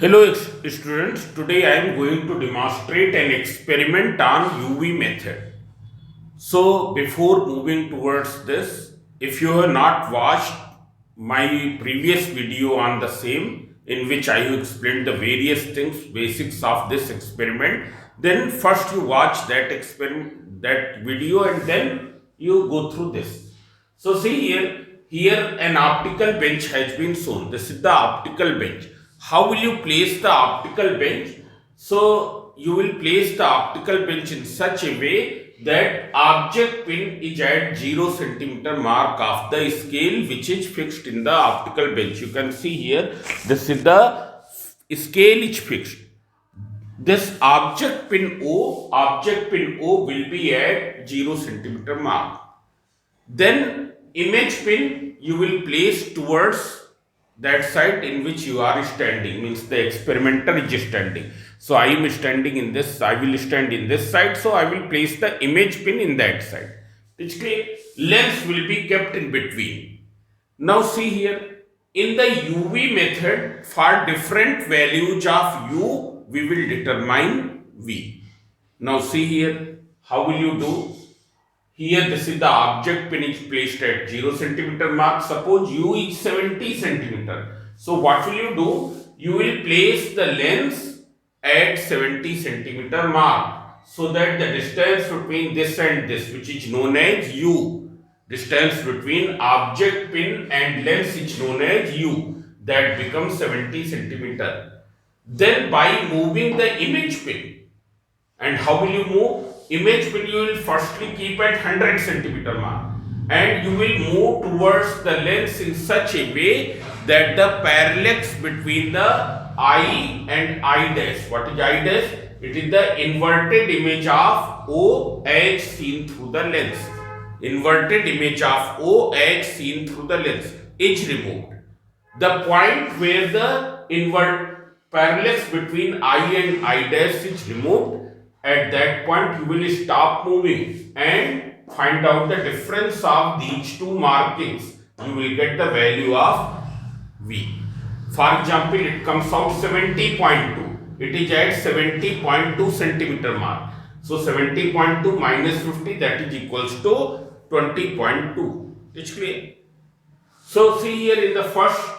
Hello students, today I am going to demonstrate an experiment on UV method. So before moving towards this, if you have not watched my previous video on the same in which I have explained the various things, basics of this experiment, then first you watch that video and then you go through this. So see here an optical bench has been shown. This is the optical bench. How will you place the optical bench? So you will place the optical bench in such a way that object pin is at 0 centimeter mark of the scale which is fixed in the optical bench. You can see here, this is the scale is fixed. This object pin O will be at 0 centimeter mark. Then image pin you will place towards that side in which you are standing, means the experimenter is standing. So I am standing in this, I will stand in this side, so I will place the image pin in that side. It's clear. Lens will be kept in between. Now see here, in the UV method, for different values of U, we will determine V. Now see here, how will you do? Here this is the object pin is placed at 0 centimeter mark. Suppose U is 70 centimeter. So what will you do? You will place the lens at 70 centimeter mark, so that the distance between this and this, which is known as U, distance between object pin and lens is known as U, that becomes 70 centimeter. Then by moving the image pin, and how will you move? Image pin you will firstly keep at 100 centimeter mark, and you will move towards the lens in such a way that the parallax between the eye and eye dash. What is eye dash? It is the inverted image of OH seen through the lens. Inverted image of OH seen through the lens is removed. The point where the invert parallax between eye and eye dash is removed, at that point you will stop moving and find out the difference of these two markings. You will get the value of V. For example, it comes out 70.2. It is at 70.2 centimeter mark. So 70.2 minus 50, that is equals to 20.2. It's clear. So see here in the first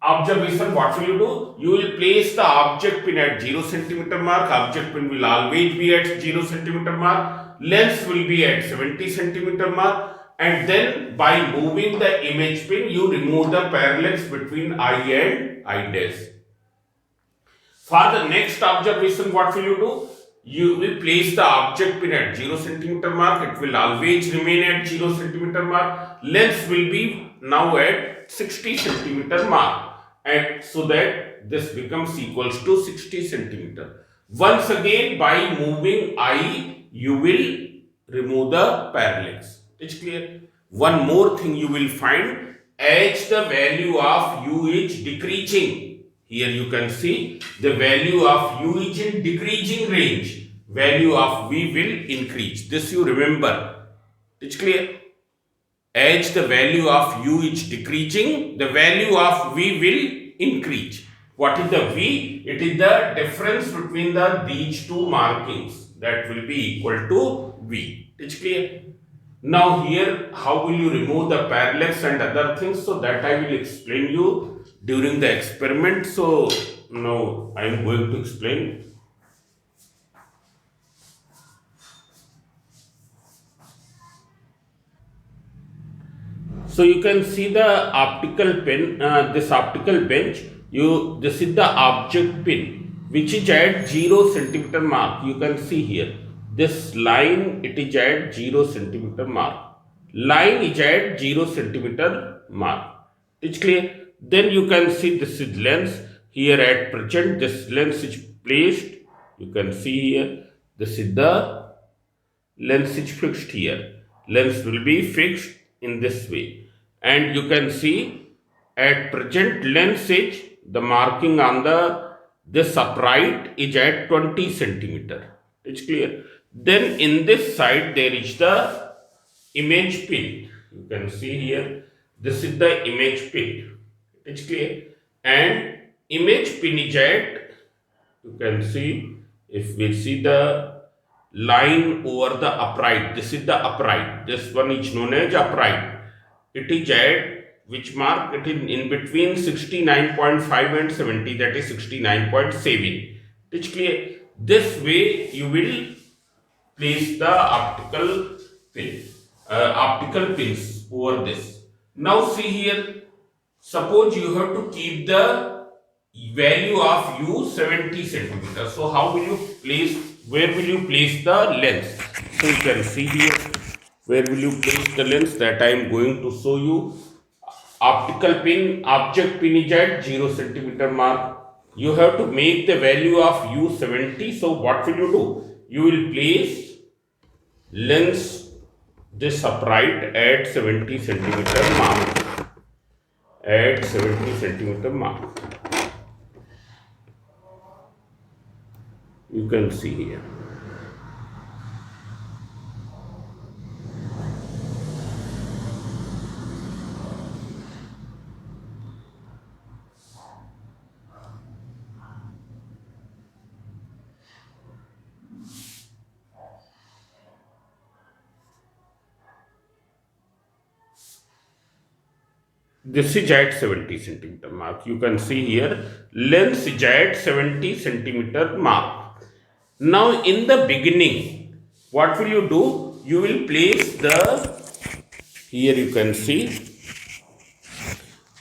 observation, what will you do? You will place the object pin at 0 centimeter mark. Object pin will always be at 0 centimeter mark. Lens will be at 70 centimeter mark. And then by moving the image pin, you remove the parallax between eye and eye dash. For the next observation, what will you do? You will place the object pin at 0 centimeter mark. It will always remain at 0 centimeter mark. Lens will be now at 60 centimeter mark, and so that this becomes equals to 60 centimeter. Once again, by moving eye, you will remove the parallax. It's clear. One more thing you will find, as the value of U is decreasing. Here you can see the value of U is in decreasing range. Value of V will increase. This you remember. It's clear. As the value of U is decreasing, the value of V will increase. What is the V? It is the difference between these two markings, that will be equal to V. It's clear. Now here, how will you remove the parallax and other things? So that I will explain you during the experiment. So now I am going to explain. So you can see the optical pen, this optical bench. This is the object pin, which is at 0 centimeter mark. You can see here, this line, it is at 0 centimeter mark. Line is at 0 centimeter mark. It's clear. Then you can see this is lens. Here at present, this lens is placed. You can see here, this is the lens is fixed here. Lens will be fixed in this way, and you can see at present lens is the marking on the this upright is at 20 centimeter. It's clear. Then in this side there is the image pin. You can see here, this is the image pin. It's clear. And image pin is at, you can see, if we see the line over the upright, this is the upright, this one is known as upright. It is at which mark? It is in between 69.5 and 70, that is 69.7. It is clear. This way you will place the optical pins over this. Now see here, suppose you have to keep the value of u 70 centimeters. So how will you place, where will you place the lens? So you can see here, where will you place the lens, that I am going to show you. Optical pin, object pin is at 0 centimeter mark. You have to make the value of u 70. So what will you do? You will place lens this upright at 70 centimeter mark. At 70 centimeter mark. You can see here. This is at 70 centimeter mark. You can see here, lens is at 70 centimeter mark. Now in the beginning, what will you do? You will place the, here you can see,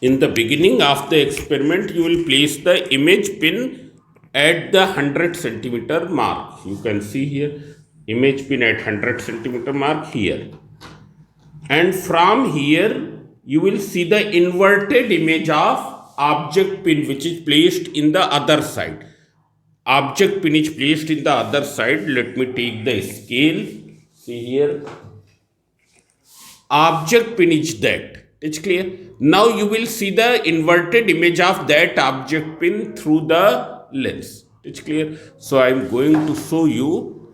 in the beginning of the experiment, you will place the image pin at the 100 centimeter mark. You can see here, image pin at 100 centimeter mark here. And from here, you will see the inverted image of object pin which is placed in the other side. Object pin is placed in the other side. Let me take the scale. See here. Object pin is that. It's clear. Now you will see the inverted image of that object pin through the lens. It's clear. So I am going to show you.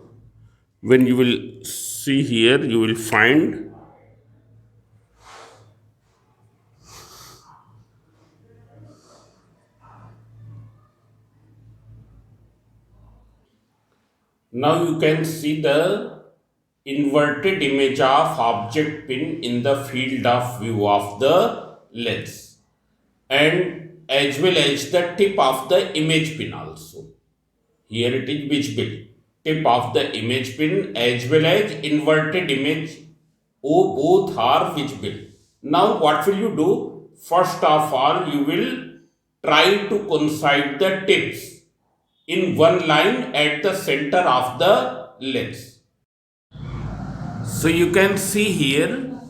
When you will see here, you will find now you can see the inverted image of object pin in the field of view of the lens, and as well as the tip of the image pin also. Here it is visible. Tip of the image pin as well as inverted image, both are visible. Now what will you do? First of all, you will try to coincide the tips in one line at the center of the lens. So you can see here,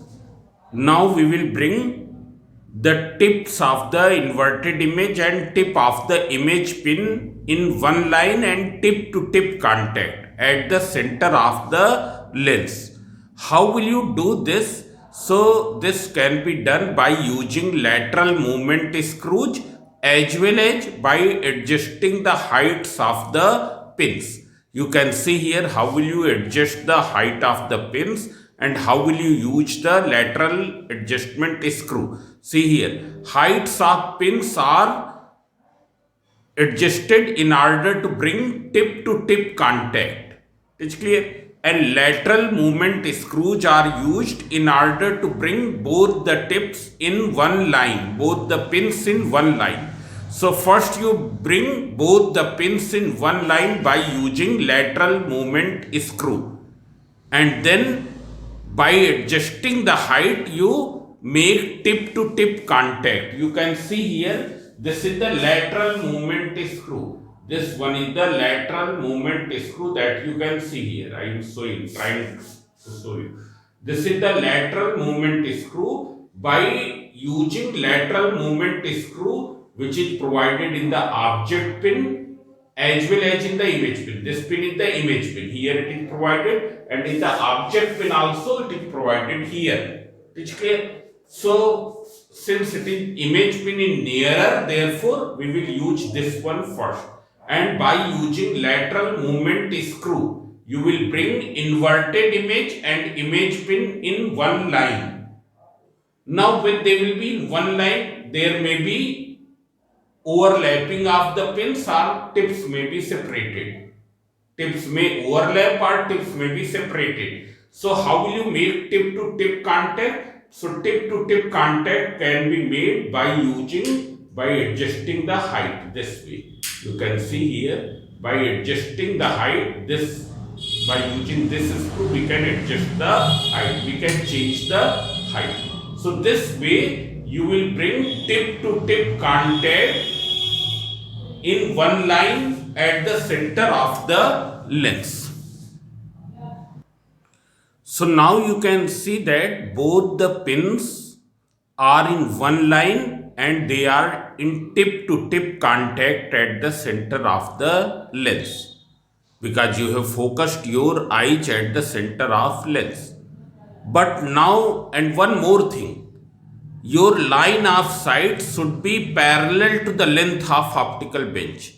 now we will bring the tips of the inverted image and tip of the image pin in one line and tip to tip contact at the center of the lens. How will you do this? So this can be done by using lateral movement screws as well as by adjusting the heights of the pins. You can see here how will you adjust the height of the pins and how will you use the lateral adjustment screw. See here, heights of pins are adjusted in order to bring tip to tip contact. It's clear. And lateral movement screws are used in order to bring both the tips in one line, both the pins in one line. So first you bring both the pins in one line by using lateral movement screw, and then by adjusting the height you make tip to tip contact. You can see here, this is the lateral movement screw. This one is the lateral movement screw that you can see here. I am trying to show you. This is the lateral movement screw. By using lateral movement screw, which is provided in the object pin as well as in the image pin. This pin is the image pin. Here it is provided, and in the object pin also it is provided here. It is clear? So since it is image pin in nearer, therefore we will use this one first. And by using lateral movement screw, you will bring inverted image and image pin in one line. Now when they will be in one line, there may be overlapping of the pins or tips may be separated. Tips may overlap or tips may be separated. So how will you make tip to tip contact? So tip to tip contact can be made by adjusting the height this way. You can see here by adjusting the height this, by using this screw we can adjust the height. We can change the height. So this way you will bring tip to tip contact in one line at the center of the lens. So now you can see that both the pins are in one line and they are in tip to tip contact at the center of the lens, because you have focused your eyes at the center of lens. But now, and one more thing, your line of sight should be parallel to the length of optical bench.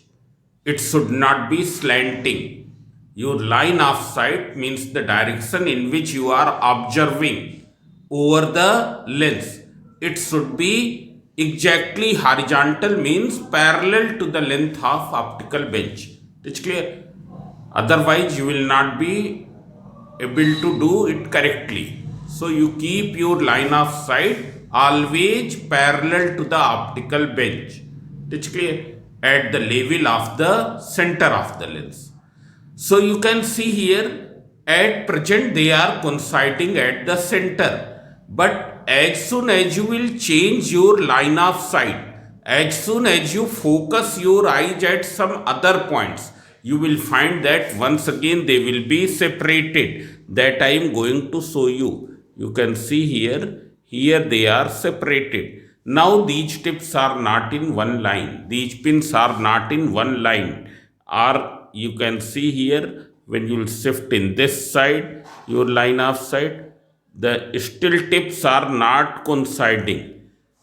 It should not be slanting. Your line of sight means the direction in which you are observing over the lens. It should be exactly horizontal, means parallel to the length of optical bench. It's clear? Otherwise, you will not be able to do it correctly. So you keep your line of sight always parallel to the optical bench. It's clear? At the level of the center of the lens. So you can see here at present they are coinciding at the center. But as soon as you will change your line of sight, as soon as you focus your eyes at some other points, you will find that once again they will be separated. That I am going to show you. You can see here they are separated. Now these tips are not in one line. These pins are not in one line. Or you can see here when you will shift in this side, your line of sight, the still tips are not coinciding.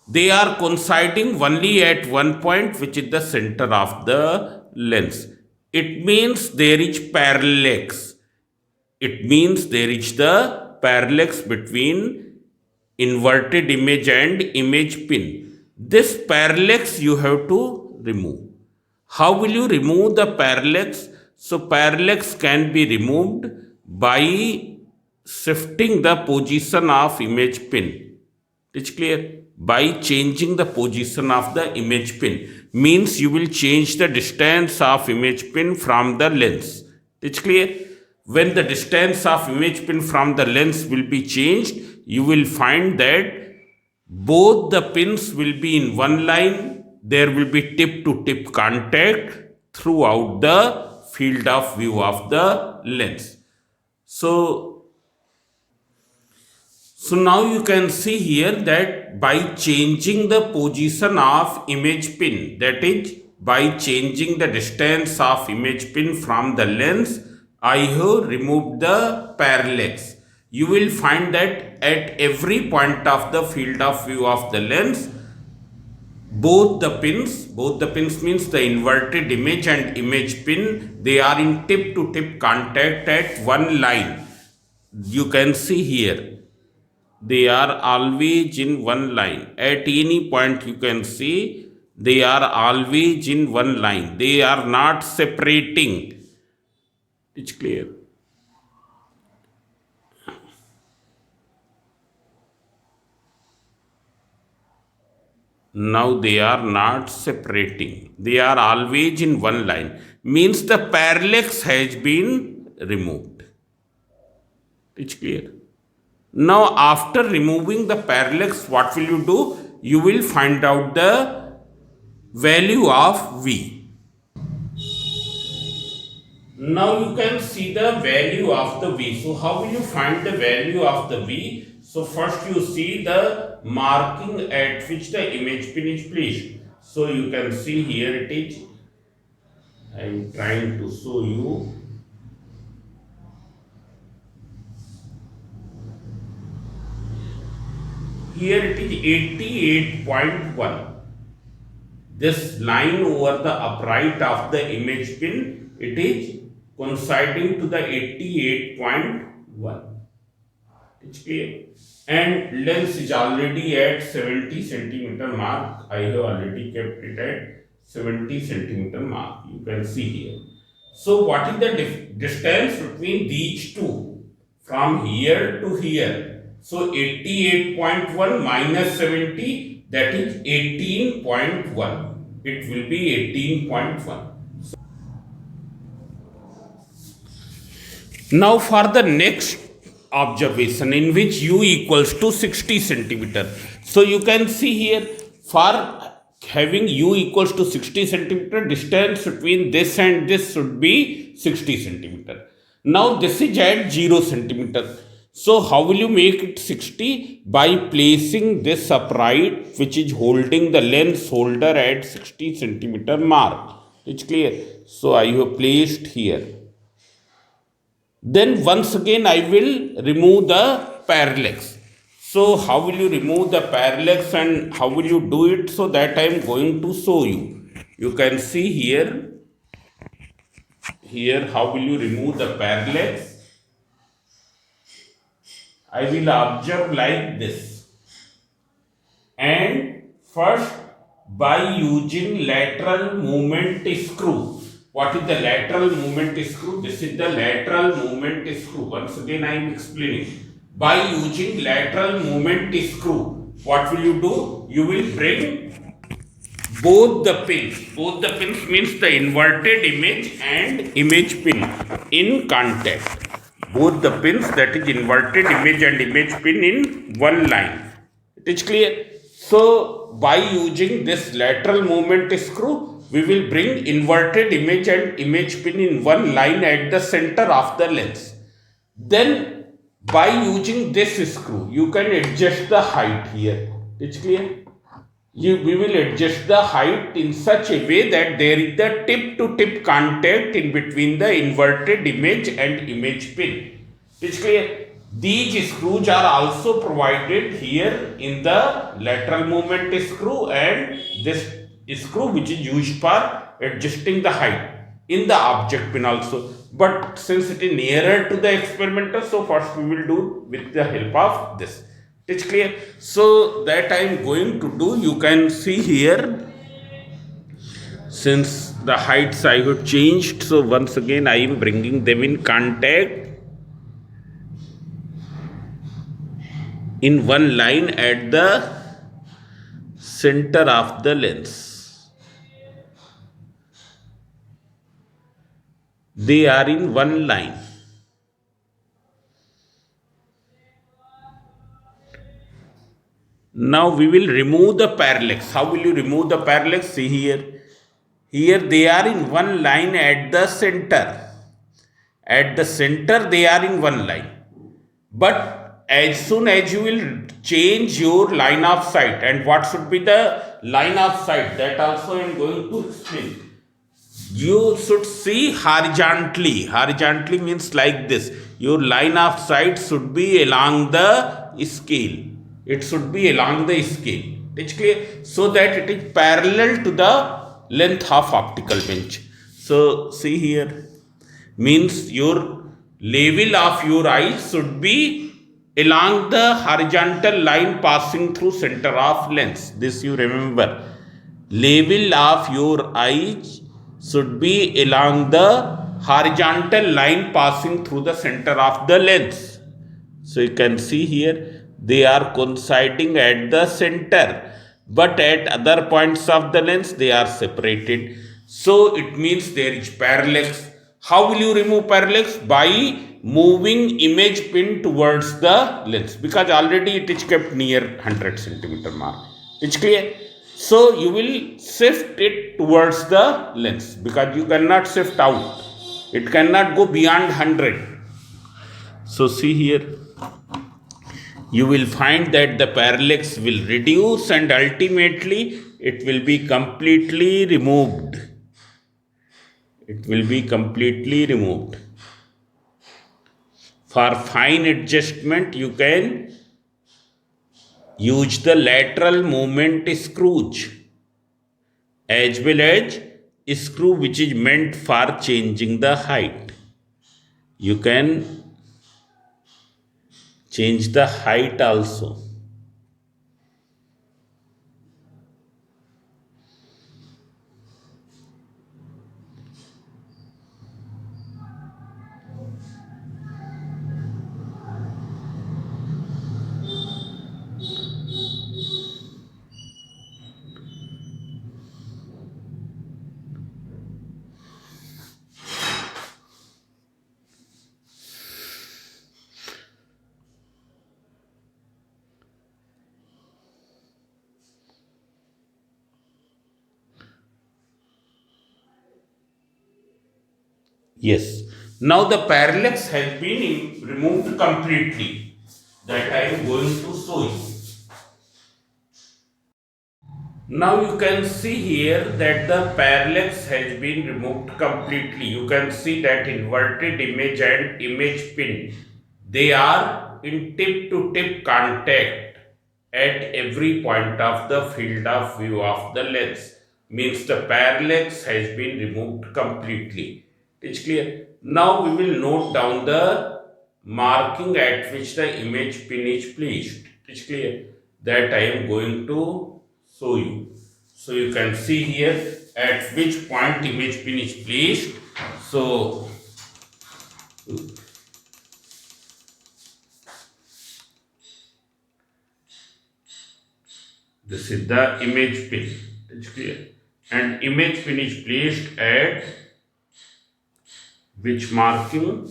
They are coinciding only at one point, which is the center of the lens. It means there is parallax. It means there is the parallax between inverted image and image pin. This parallax you have to remove. How will you remove the parallax? So parallax can be removed by shifting the position of image pin. It's clear? By changing the position of the image pin. Means you will change the distance of image pin from the lens. It's clear? When the distance of image pin from the lens will be changed, you will find that both the pins will be in one line. There will be tip to tip contact throughout the field of view of the lens. So now you can see here that by changing the position of image pin, that is by changing the distance of image pin from the lens, I have removed the parallax. You will find that at every point of the field of view of the lens, both the pins means the inverted image and image pin, they are in tip to tip contact at one line. You can see here they are always in one line. At any point you can see they are always in one line. They are not separating. It's clear. Now they are not separating. They are always in one line. Means the parallax has been removed. It's clear. Now after removing the parallax, what will you do? You will find out the value of V. Now you can see the value of the V. So how will you find the value of the V? So first you see the marking at which the image pin is placed. So you can see here it is. I am trying to show you. Here it is 88.1. This line over the upright of the image pin, it is coinciding to the 88.1. It's clear. And lens is already at 70 centimeter mark. I have already kept it at 70 centimeter mark. You can see here. So what is the distance between these two from here to here? So 88.1 minus 70, that is 18.1. It will be 18.1. Now for the next observation in which u equals to 60 centimeter. So you can see here, for having u equals to 60 centimeter, distance between this and this should be 60 centimeter. Now this is at 0 centimeter. So how will you make it 60? By placing this upright which is holding the lens holder at 60 centimeter mark. It's clear. So I have placed here. Then once again I will remove the parallax. So how will you remove the parallax and how will you do it? So that I am going to show you. You can see here how will you remove the parallax. I will observe like this. And first, by using lateral movement screw. What is the lateral movement screw? This is the lateral movement screw. Once again I am explaining. By using lateral movement screw, what will you do? You will bring both the pins. Both the pins means the inverted image and image pin in contact. Both the pins, that is inverted image and image pin, in one line. It is clear? So by using this lateral movement screw, we will bring inverted image and image pin in one line at the center of the lens. Then by using this screw, you can adjust the height here. It's clear? We will adjust the height in such a way that there is the tip to tip contact in between the inverted image and image pin. It's clear? These screws are also provided here in the lateral movement screw and this screw which is used for adjusting the height in the object pin also. But since it is nearer to the experimenter, so first we will do with the help of this. It's clear? So that I am going to do, you can see here, since the heights I have changed, so once again I am bringing them in contact in one line at the center of the lens. They are in one line. Now we will remove the parallax. How will you remove the parallax? See here. Here they are in one line at the center. At the center they are in one line. But as soon as you will change your line of sight, and what should be the line of sight, that also I am going to explain. You should see horizontally. Horizontally means like this. Your line of sight should be along the scale. It should be along the scale. It's clear? So that it is parallel to the length of optical bench. So see here. Means your level of your eyes should be along the horizontal line passing through center of lens. This you remember. Level of your eyes should be along the horizontal line passing through the center of the lens. So you can see here they are coinciding at the center, but at other points of the lens they are separated. So it means there is parallax. How will you remove parallax? By moving image pin towards the lens, because already it is kept near 100 centimeter mark. It's clear? So you will shift it towards the lens, because you cannot shift out. It cannot go beyond 100. So see here. You will find that the parallax will reduce and ultimately it will be completely removed. It will be completely removed. For fine adjustment, you can use the lateral movement screws as well as screw which is meant for changing the height. You can change the height also. Yes. Now the parallax has been removed completely. That I am going to show you. Now you can see here that the parallax has been removed completely. You can see that inverted image and image pin, they are in tip to tip contact at every point of the field of view of the lens. Means the parallax has been removed completely. It's clear. Now we will note down the marking at which the image pin is placed. It's clear that I am going to show you. So you can see here at which point image pin is placed. So this is the image pin. It's clear. And image pin is placed at which marking?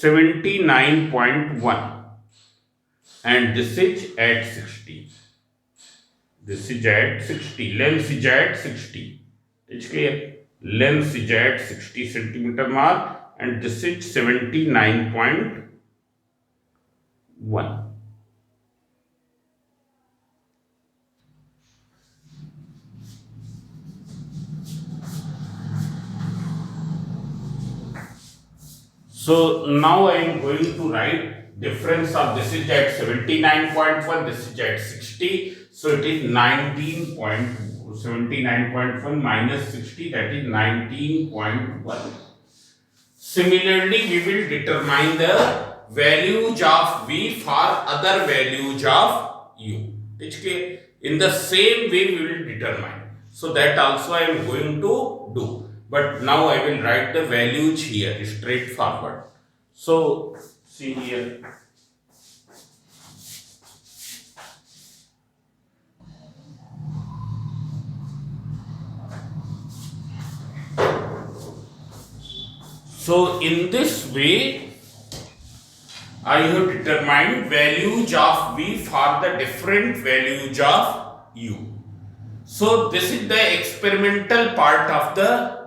79.1, and this is at 60. This is at 60. Lens is at 60. It's clear. Lens is at 60 centimeter mark, and this is 79.1. So now I am going to write difference of this is at 79.1, this is at 60. So it is 79.1 minus 60, that is 19.1. Similarly, we will determine the values of V for other values of U. It's clear? In the same way we will determine. So that also I am going to do. But now I will write the values here straightforward. So see here. So in this way, I have determined values of V for the different values of U. So this is the experimental part of the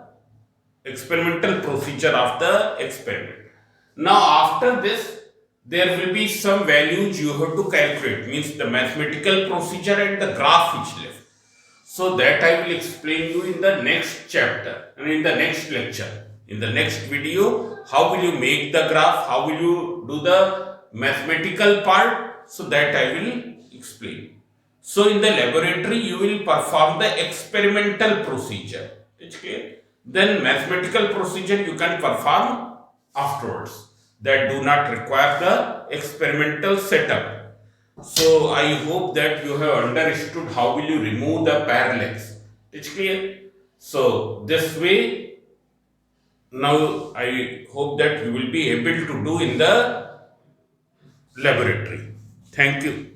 experimental procedure of the experiment. Now after this, there will be some values you have to calculate, means the mathematical procedure and the graph which left. So that I will explain you in the next chapter and in the next lecture. In the next video, how will you make the graph, how will you do the mathematical part, so that I will explain. So in the laboratory, you will perform the experimental procedure. It's clear? Then mathematical procedure you can perform afterwards, that do not require the experimental setup. So I hope that you have understood how will you remove the parallax. It's clear? So this way, now I hope that you will be able to do in the laboratory. Thank you.